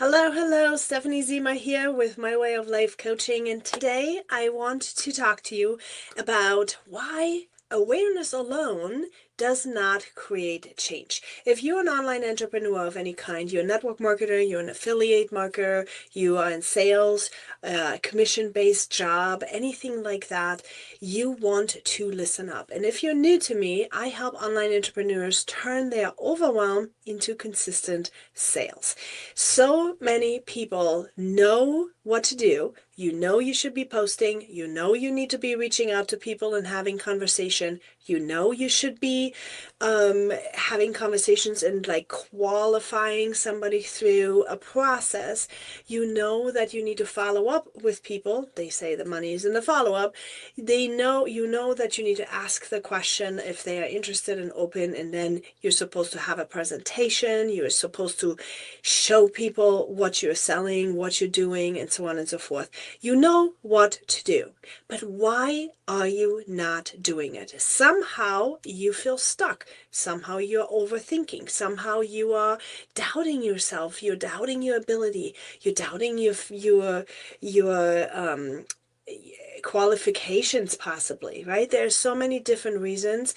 Hello, Stephanie Zima here with My Way of Life Coaching, and today I want to talk to you about why awareness alone does not create change. If you're an online entrepreneur of any kind, you're a network marketer, you're an affiliate marketer, you are in sales, commission-based job, anything like that, you want to listen up. And if you're new to me, I help online entrepreneurs turn their overwhelm into consistent sales. So many people know what to do. You know you should be posting. You know you need to be reaching out to people and having conversation. You know you should be having conversations and like qualifying somebody through a process. You know that you need to follow up with people. They say the money is in the follow-up. You know that you need to ask the question if they are interested and open, and then you're supposed to have a presentation. You're supposed to show people what you're selling, what you're doing, and so on and so forth. You know what to do, but why are you not doing it? Somehow you feel stuck. Somehow you're overthinking. Somehow you are doubting yourself. You're doubting your ability. You're doubting your qualifications possibly, right? There's so many different reasons,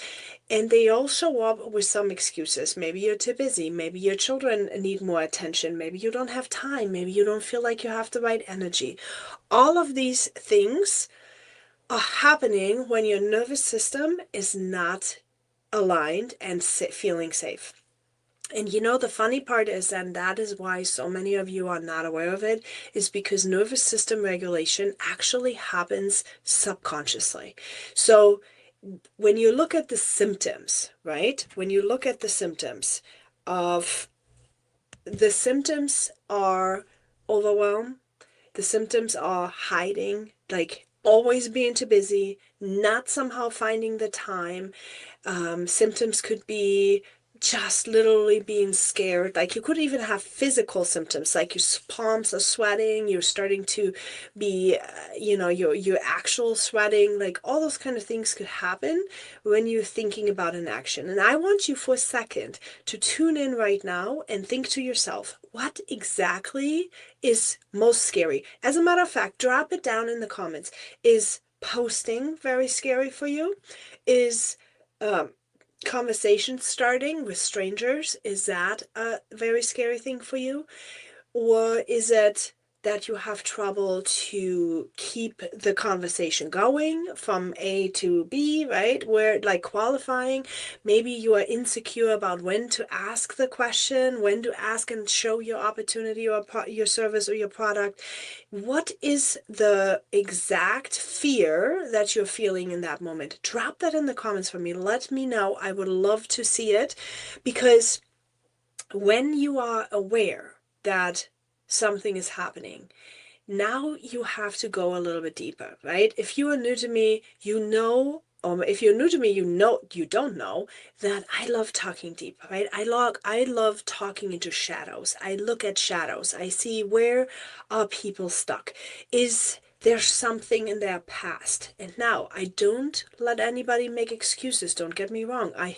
and they all show up with some excuses. Maybe you're too busy. Maybe your children need more attention. Maybe you don't have time. Maybe you don't feel like you have the right energy. All of these things are happening when your nervous system is not aligned and feeling safe. And you know, the funny part is, and that is why so many of you are not aware of it, is because nervous system regulation actually happens subconsciously. So when you look at the symptoms, right? When you look at the symptoms of the symptoms are overwhelm, the symptoms are hiding, like always being too busy, not somehow finding the time. Symptoms could be just literally being scared. Like you could even have physical symptoms, like your palms are sweating, you're starting to be, your actual sweating, like all those kind of things could happen when you're thinking about an action. And I want you for a second to tune in right now and think to yourself, what exactly is most scary? As a matter of fact, drop it down in the comments. Is posting very scary for you? Is um, conversation starting with strangers, is that a very scary thing for you? Or is it that you have trouble to keep the conversation going from A to B, right? Where like qualifying, maybe you are insecure about when to ask the question, when to ask and show your opportunity or your service or your product. What is the exact fear that you're feeling in that moment? Drop that in the comments for me. Let me know. I would love to see it, because when you are aware that something is happening, now you have to go a little bit deeper, right? If you are new to me, you know, if you're new to me, you don't know that I love talking deep, right? I love talking into shadows. I look at shadows. I see, where are people stuck? Is there's something in their past? And now I don't let anybody make excuses. Don't get me wrong. I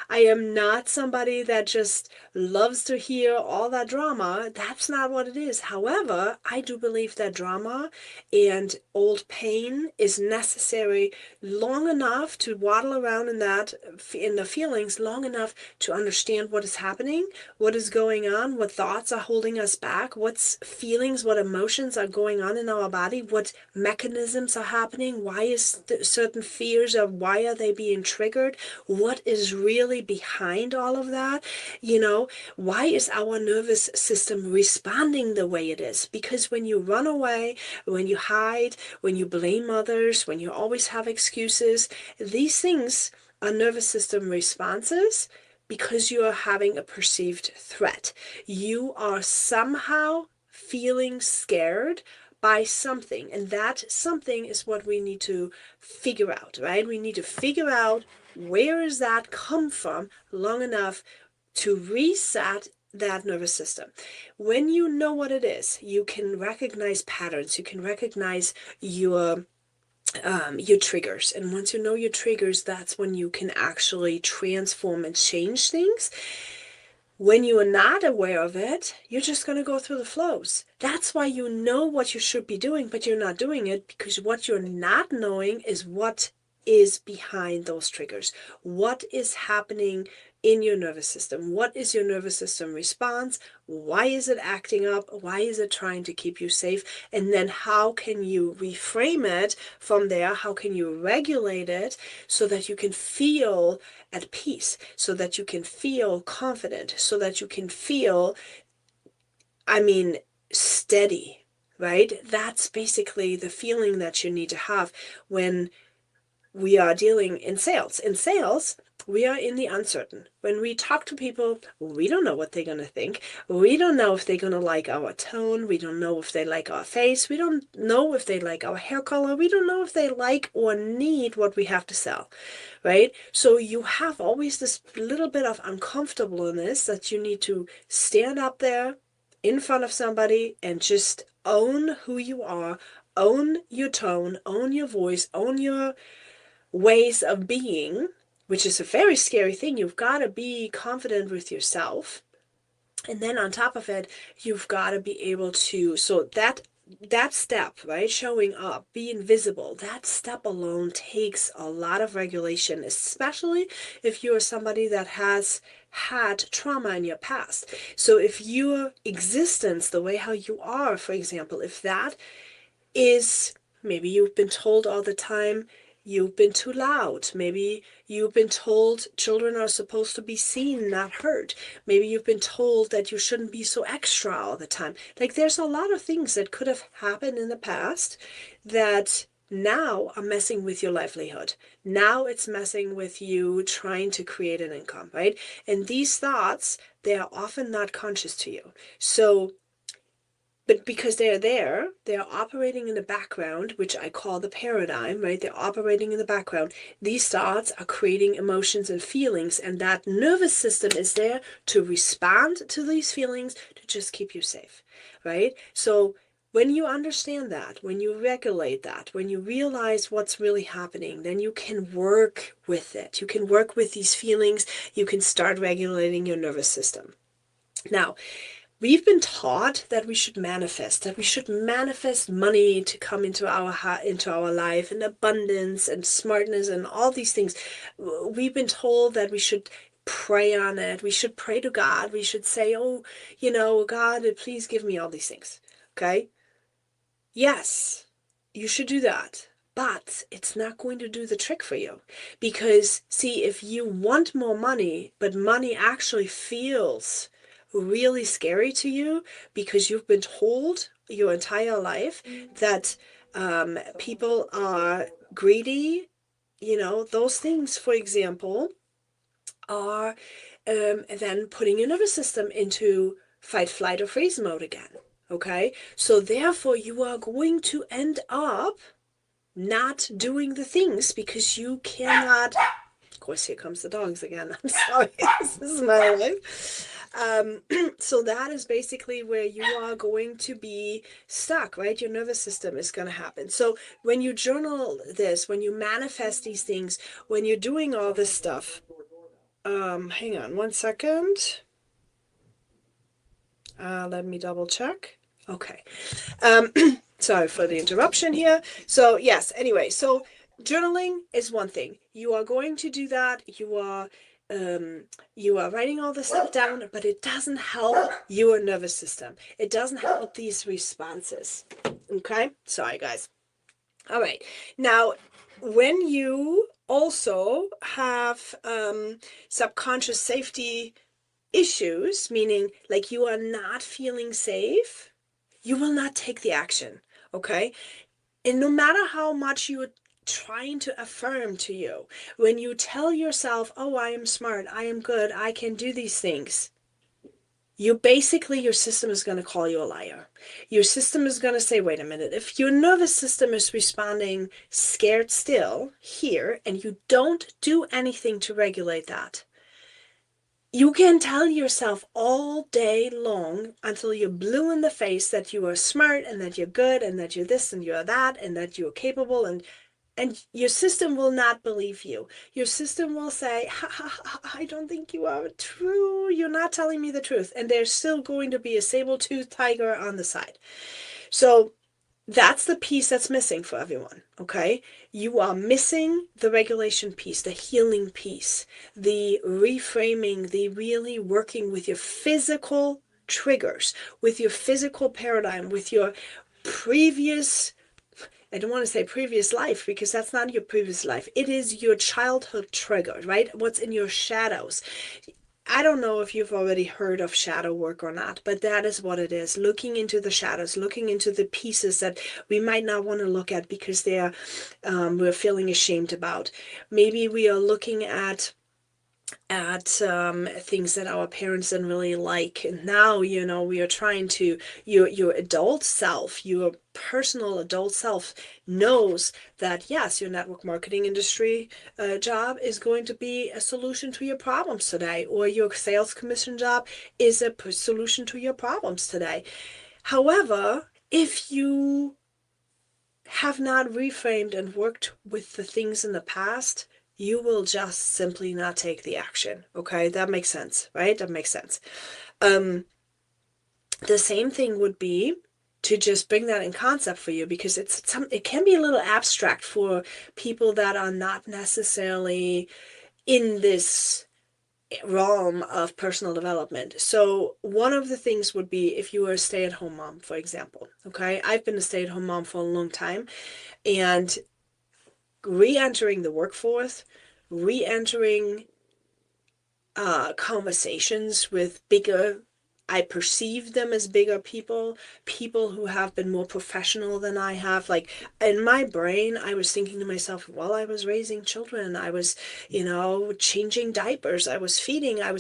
I am not somebody that just loves to hear all that drama. That's not what it is. However, I do believe that drama and old pain is necessary long enough to waddle around in the feelings long enough to understand what is happening, what is going on, what thoughts are holding us back, what's feelings, what emotions are going on in our body, what mechanisms are happening, why is certain fears, or why are they being triggered, what is really behind all of that. Why is our nervous system responding the way it is? Because when you run away, when you hide, when you blame others, when you always have excuses, these things are nervous system responses because you are having a perceived threat. You are somehow feeling scared by something, and that something is what we need to figure out, right? We need to figure out, where does that come from, long enough to reset that nervous system. When you know what it is, you can recognize patterns, you can recognize your triggers. And once you know your triggers, that's when you can actually transform and change things. When you are not aware of it, you're just going to go through the flows. That's why you know what you should be doing, but you're not doing it, because what you're not knowing is what is behind those triggers. What is happening in your nervous system? What is your nervous system response? Why is it acting up? Why is it trying to keep you safe? And then how can you reframe it from there? How can you regulate it so that you can feel at peace, so that you can feel confident, so that you can feel, steady, right? That's basically the feeling that you need to have when we are dealing in sales. In sales, we are in the uncertain. When we talk to people, we don't know what they're going to think. We don't know if they're going to like our tone. We don't know if they like our face. We don't know if they like our hair color. We don't know if they like or need what we have to sell, right? So you have always this little bit of uncomfortableness that you need to stand up there in front of somebody and just own who you are, own your tone, own your voice, own your ways of being, which is a very scary thing. You've got to be confident with yourself. And then on top of it, you've got to be able to, so that step, right, showing up, being visible, that step alone takes a lot of regulation, especially if you're somebody that has had trauma in your past. So if your existence, the way how you are, for example, if that is, maybe you've been told all the time you've been too loud. Maybe you've been told children are supposed to be seen, not heard. Maybe you've been told that you shouldn't be so extra all the time. Like, there's a lot of things that could have happened in the past that now are messing with your livelihood. Now it's messing with you trying to create an income, right? And these thoughts, they are often not conscious to you. So but because they're there, they're operating in the background, which I call the paradigm, right? They're operating in the background. These thoughts are creating emotions and feelings, and that nervous system is there to respond to these feelings to just keep you safe, right? So when you understand that, when you regulate that, when you realize what's really happening, then you can work with it. You can work with these feelings. You can start regulating your nervous system. Now, we've been taught that we should manifest money to come into our life, and abundance and smartness and all these things. We've been told that we should pray on it. We should pray to God. We should say, oh, God, please give me all these things. Okay? Yes, you should do that. But it's not going to do the trick for you. Because, see, if you want more money, but money actually feels really scary to you because you've been told your entire life that people are greedy, those things, for example, are then putting your nervous system into fight, flight, or freeze mode again. Okay? So therefore, you are going to end up not doing the things because you cannot. Of course, here comes the dogs again. I'm sorry. This is my life. So that is basically where you are going to be stuck, right? Your nervous system is going to happen. So when you journal this, when you manifest these things, when you're doing all this stuff, hang on one second. Let me double check. Okay. Sorry for the interruption here. So yes, anyway, so journaling is one thing. You are going to do that. You are writing all this stuff down, but it doesn't help your nervous system. It doesn't help these responses. Okay? Sorry, guys. All right. Now, when you also have subconscious safety issues, meaning like you are not feeling safe, you will not take the action, okay? And no matter how much you're trying to affirm to you, when you tell yourself, oh, I am smart, I am good, I can do these things, your system is going to call you a liar. Your system is going to say, wait a minute, if your nervous system is responding scared still here and you don't do anything to regulate that, you can tell yourself all day long until you're blue in the face that you are smart and that you're good and that you're this and you're that and that you're capable, and And your system will not believe you. Your system will say, ha, ha, ha, I don't think you are true. You're not telling me the truth. And there's still going to be a saber-toothed tiger on the side. So that's the piece that's missing for everyone, okay? You are missing the regulation piece, the healing piece, the reframing, the really working with your physical triggers, with your physical paradigm, with your previous, I don't want to say previous life because that's not your previous life. It is your childhood trigger, right? What's in your shadows. I don't know if you've already heard of shadow work or not, but that is what it is. Looking into the shadows, looking into the pieces that we might not want to look at because we're feeling ashamed about. Maybe we are looking at things that our parents didn't really like, and now we are trying to, your adult self, your personal adult self knows that yes, your network marketing industry job is going to be a solution to your problems today, or your sales commission job is a solution to your problems today. However, if you have not reframed and worked with the things in the past, you will just simply not take the action. Okay, that makes sense, right? That makes sense. The same thing would be to just bring that in concept for you, because it can be a little abstract for people that are not necessarily in this realm of personal development. So one of the things would be if you were a stay-at-home mom, for example. Okay, I've been a stay-at-home mom for a long time, and re-entering the workforce, re-entering conversations with bigger, I perceive them as bigger people who have been more professional than I have. Like in my brain, I was thinking to myself, while I was raising children, I was, changing diapers, I was feeding, I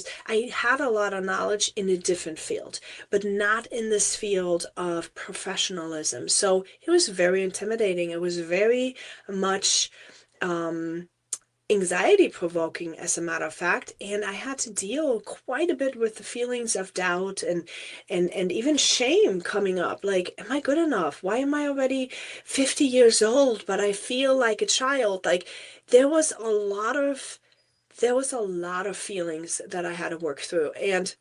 had a lot of knowledge in a different field, but not in this field of professionalism. So it was very intimidating. It was very much, anxiety provoking, as a matter of fact, and I had to deal quite a bit with the feelings of doubt and even shame coming up. Like, am I good enough? Why am I already 50 years old but I feel like a child? Like, there was a lot of feelings that I had to work through, and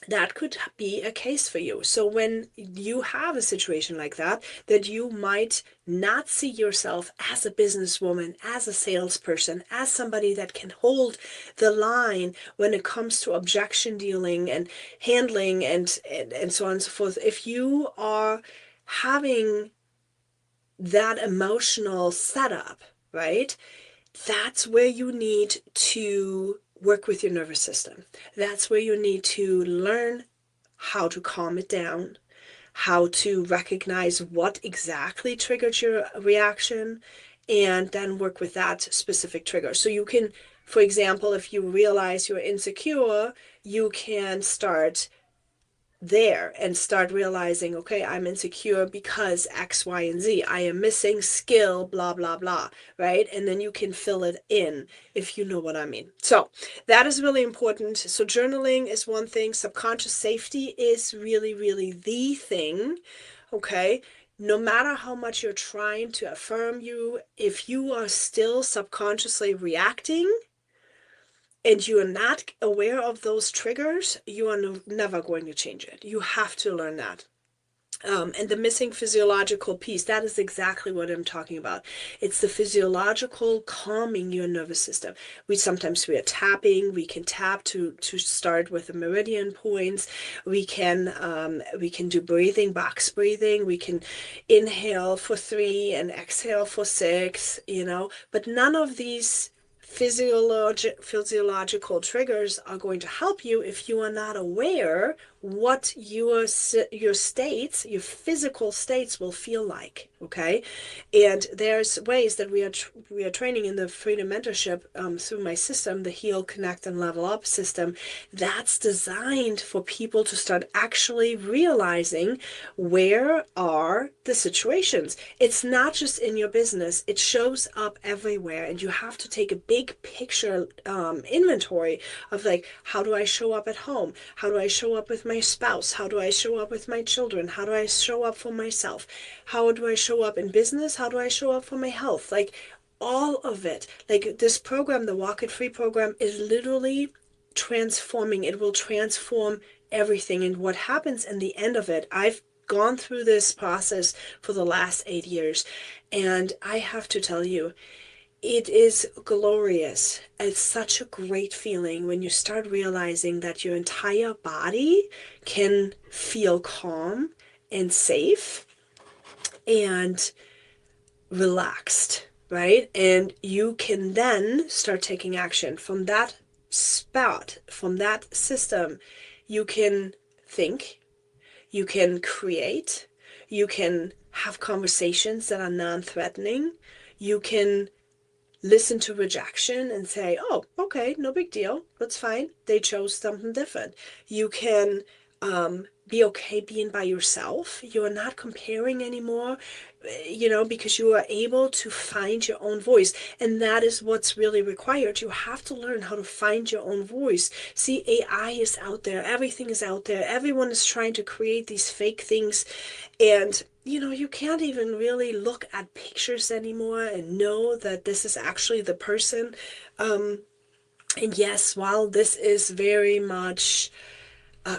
that could be a case for you. So when you have a situation like that, that you might not see yourself as a businesswoman, as a salesperson, as somebody that can hold the line when it comes to objection dealing and handling and so on and so forth. If you are having that emotional setup, right? That's where you need to work with your nervous system. That's where you need to learn how to calm it down, how to recognize what exactly triggered your reaction, and then work with that specific trigger. So you can, for example, if you realize you're insecure, you can start there and start realizing, okay, I'm insecure because X, Y, and Z. I am missing skill, blah, blah, blah, right? And then you can fill it in, if you know what I mean. So that is really important. So journaling is one thing. Subconscious safety is really, really the thing, okay? No matter how much you're trying to affirm you, if you are still subconsciously reacting, and you are not aware of those triggers, you are never going to change it. You have to learn that. And the missing physiological piece, that is exactly what I'm talking about. It's the physiological calming your nervous system. We are tapping. We can tap to start with the meridian points. We can do breathing, box breathing. We can inhale for 3 and exhale for 6, but none of these physiological triggers are going to help you if you are not aware what your states, your physical states will feel like, okay? And there's ways that we are training in the Freedom Mentorship through my system, the Heal, Connect, and Level Up system, that's designed for people to start actually realizing where are the situations. It's not just in your business, it shows up everywhere, and you have to take a big big picture inventory of like, how do I show up at home? How do I show up with my spouse? How do I show up with my children? How do I show up for myself? How do I show up in business? How do I show up for my health? Like all of it. Like this program, the Walk It Free program, is literally transforming. It will transform everything. And what happens in the end of it, I've gone through this process for the last 8 years, and I have to tell you, it is glorious. It's such a great feeling when you start realizing that your entire body can feel calm and safe and relaxed, right? And you can then start taking action from that spot, from that system. You can think, you can create, you can have conversations that are non-threatening, you can listen to rejection and say, oh, okay, no big deal. That's fine. They chose something different. You can be okay being by yourself. You are not comparing anymore, because you are able to find your own voice. And that is what's really required. You have to learn how to find your own voice. See, AI is out there. Everything is out there. Everyone is trying to create these fake things. And you can't even really look at pictures anymore and know that this is actually the person. And yes, while this is very much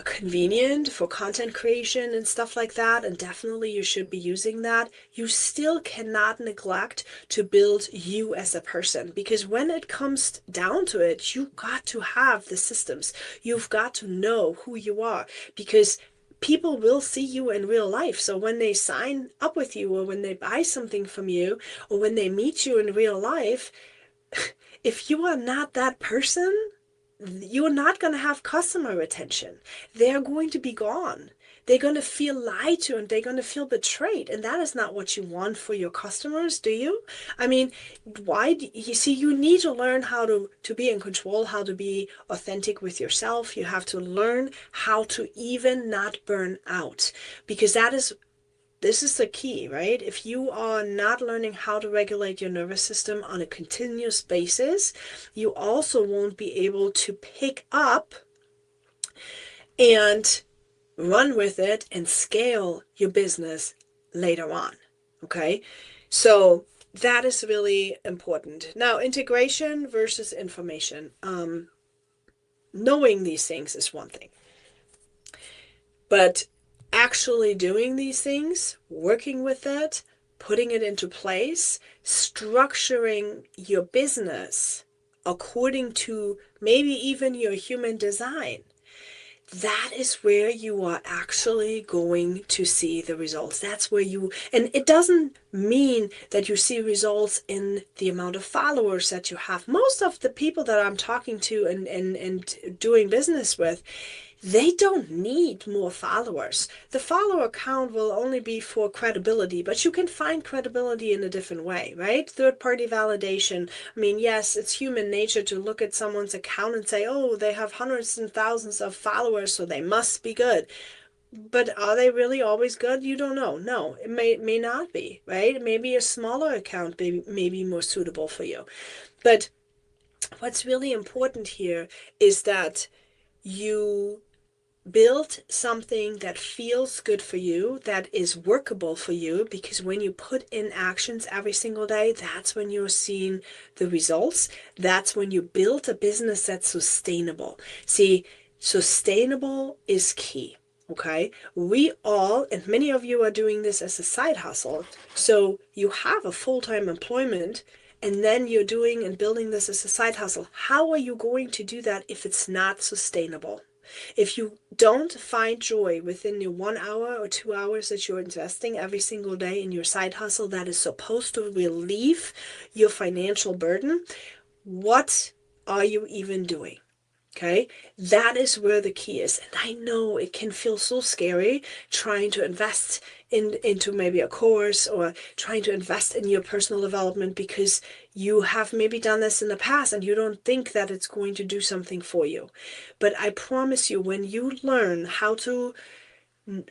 convenient for content creation and stuff like that, and definitely you should be using that, you still cannot neglect to build you as a person, because when it comes down to it, you got to have the systems. You've got to know who you are, because people will see you in real life. So when they sign up with you, or when they buy something from you, or when they meet you in real life, if you are not that person, you're not going to have customer retention. They're going to be gone. They're going to feel lied to, and they're going to feel betrayed. And that is not what you want for your customers, do you? I mean, why do you see, you need to learn how to be in control, how to be authentic with yourself. You have to learn how to even not burn out, because this is the key, right? If you are not learning how to regulate your nervous system on a continuous basis, you also won't be able to pick up and run with it and scale your business later on. Okay? So that is really important. Now, integration versus information. Knowing these things is one thing, but actually doing these things, working with it, putting it into place, structuring your business according to maybe even your human design, that is where you are actually going to see the results. That's where and it doesn't mean that you see results in the amount of followers that you have. Most of the people that I'm talking to and doing business with, they don't need more followers. The follower count will only be for credibility, but you can find credibility in a different way, right? Third-party validation. I mean, yes, it's human nature to look at someone's account and say, oh, they have hundreds and thousands of followers, so they must be good. But are they really always good? You don't know. No, it may not be, right? Maybe a smaller account may be more suitable for you. But what's really important here is that you build something that feels good for you, that is workable for you, because when you put in actions every single day, that's when you're seeing the results. That's when you build a business that's sustainable. See, sustainable is key. Okay, we all, and many of you are doing this as a side hustle. So you have a full-time employment, and then you're doing and building this as a side hustle. How are you going to do that if it's not sustainable? If you don't find joy within your 1 hour or 2 hours that you're investing every single day in your side hustle that is supposed to relieve your financial burden, what are you even doing? Okay, that is where the key is. And I know it can feel so scary trying to invest into maybe a course, or trying to invest in your personal development, because you have maybe done this in the past and you don't think that it's going to do something for you. But I promise you, when you learn how to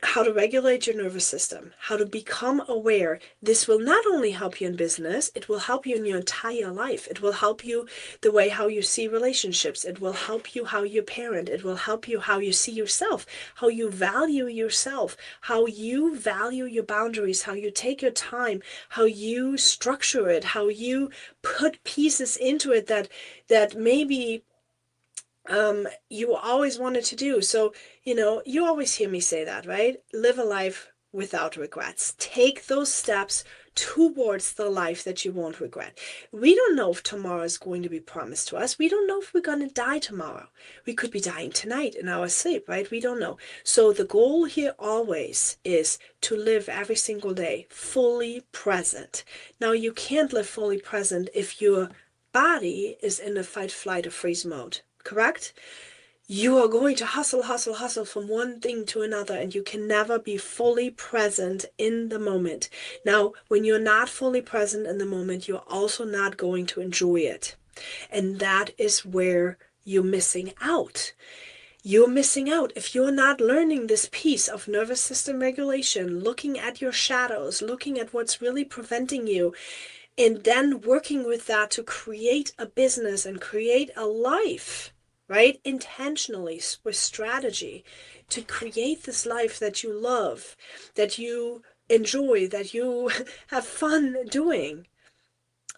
how to regulate your nervous system, how to become aware. This will not only help you in business, it will help you in your entire life. It will help you the way how you see relationships. It will help you how you parent. It will help you how you see yourself, how you value yourself, how you value your boundaries, how you take your time, how you structure it, how you put pieces into it that maybe you always wanted to do. So, you always hear me say that, right? Live a life without regrets. Take those steps towards the life that you won't regret. We don't know if tomorrow is going to be promised to us. We don't know if we're going to die tomorrow. We could be dying tonight in our sleep, right? We don't know. So the goal here always is to live every single day fully present. Now, you can't live fully present if your body is in a fight, flight, or freeze mode. Correct? You are going to hustle, hustle, hustle from one thing to another, and you can never be fully present in the moment. Now, when you're not fully present in the moment, you're also not going to enjoy it. And that is where you're missing out. You're missing out if you're not learning this piece of nervous system regulation, looking at your shadows, looking at what's really preventing you, and then working with that to create a business and create a life, right? Intentionally, with strategy, to create this life that you love, that you enjoy, that you have fun doing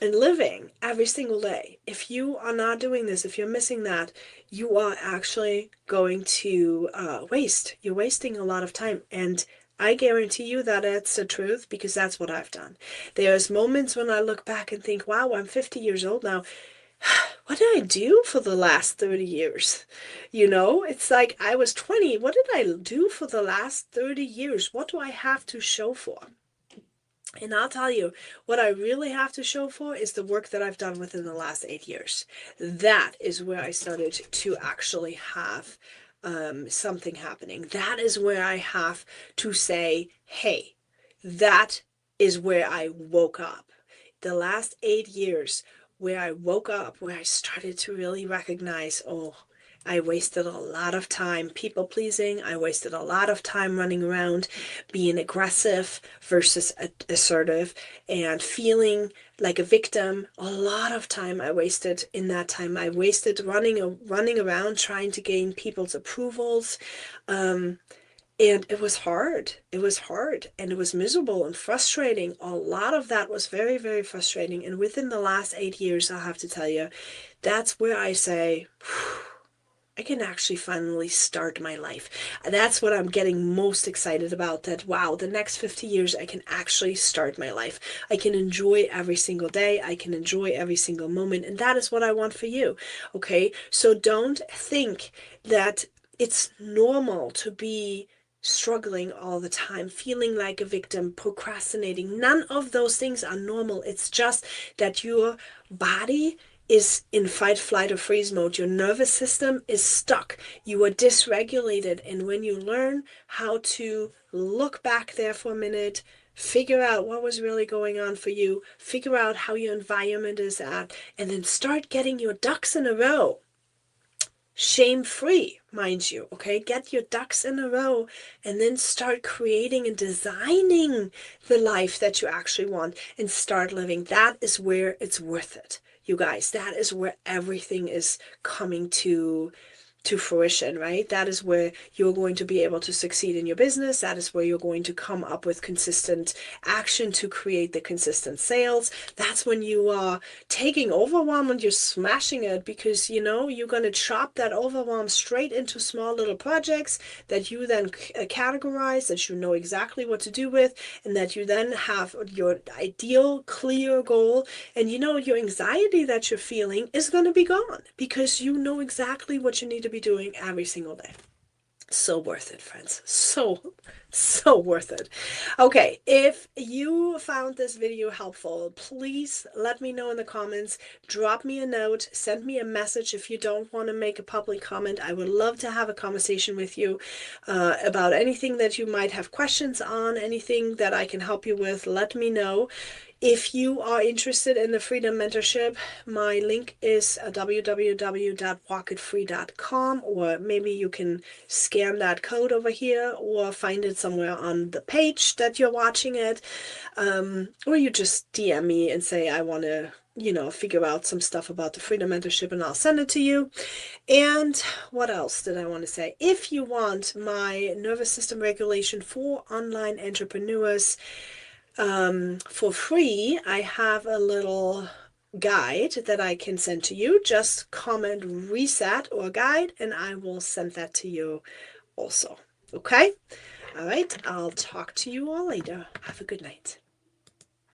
and living every single day. If you are not doing this, if you're missing that, you are actually going to waste. You're wasting a lot of time. And I guarantee you that it's the truth, because that's what I've done. There's moments when I look back and think, wow, I'm 50 years old now. What did I do for the last 30 years? It's like I was 20. What did I do for the last 30 years? What do I have to show for? And I'll tell you, what I really have to show for is the work that I've done within the last 8 years. That is where I started to actually have something happening. That is where I have to say, hey, that is where I woke up. The last 8 years where I woke up, where I started to really recognize, oh, I wasted a lot of time people pleasing. I wasted a lot of time running around being aggressive versus assertive and feeling like a victim. A lot of time I wasted in that time. I wasted running around trying to gain people's approvals. And it was hard. It was hard and it was miserable and frustrating. A lot of that was very, very frustrating. And within the last 8 years, I'll have to tell you, that's where I say, I can actually finally start my life. That's what I'm getting most excited about, that wow, the next 50 years I can actually start my life. I can enjoy every single day. I can enjoy every single moment. And that is what I want for you. Okay. So don't think that it's normal to be struggling all the time, feeling like a victim, procrastinating. None of those things are normal. It's just that your body is in fight, flight, or freeze mode. Your nervous system is stuck. You are dysregulated. And when you learn how to look back there for a minute, figure out what was really going on for you, figure out how your environment is at, and then start getting your ducks in a row. Shame-free, mind you, okay? Get your ducks in a row and then start creating and designing the life that you actually want and start living. That is where it's worth it. You guys, that is where everything is coming to fruition, right? That is where you're going to be able to succeed in your business. That is where you're going to come up with consistent action to create the consistent sales. That's when you are taking overwhelm and you're smashing it, because you're going to chop that overwhelm straight into small little projects that you then categorize, that you know exactly what to do with, and that you then have your ideal clear goal. And your anxiety that you're feeling is going to be gone, because you know exactly what you need to be doing every single day. So worth it, friends. So worth it. Okay, if you found this video helpful, please let me know in the comments. Drop me a note, send me a message if you don't want to make a public comment. I would love to have a conversation with you about anything that you might have questions on, anything that I can help you with. Let me know. If you are interested in the Freedom Mentorship, my link is www.walkitfree.com, or maybe you can scan that code over here or find it somewhere on the page that you're watching it. Or you just DM me and say, I want to, figure out some stuff about the Freedom Mentorship, and I'll send it to you. And what else did I want to say? If you want my nervous system regulation for online entrepreneurs for free, I have a little guide that I can send to you. Just comment reset or guide, and I will send that to you also. Okay? All right. I'll talk to you all later. Have a good night.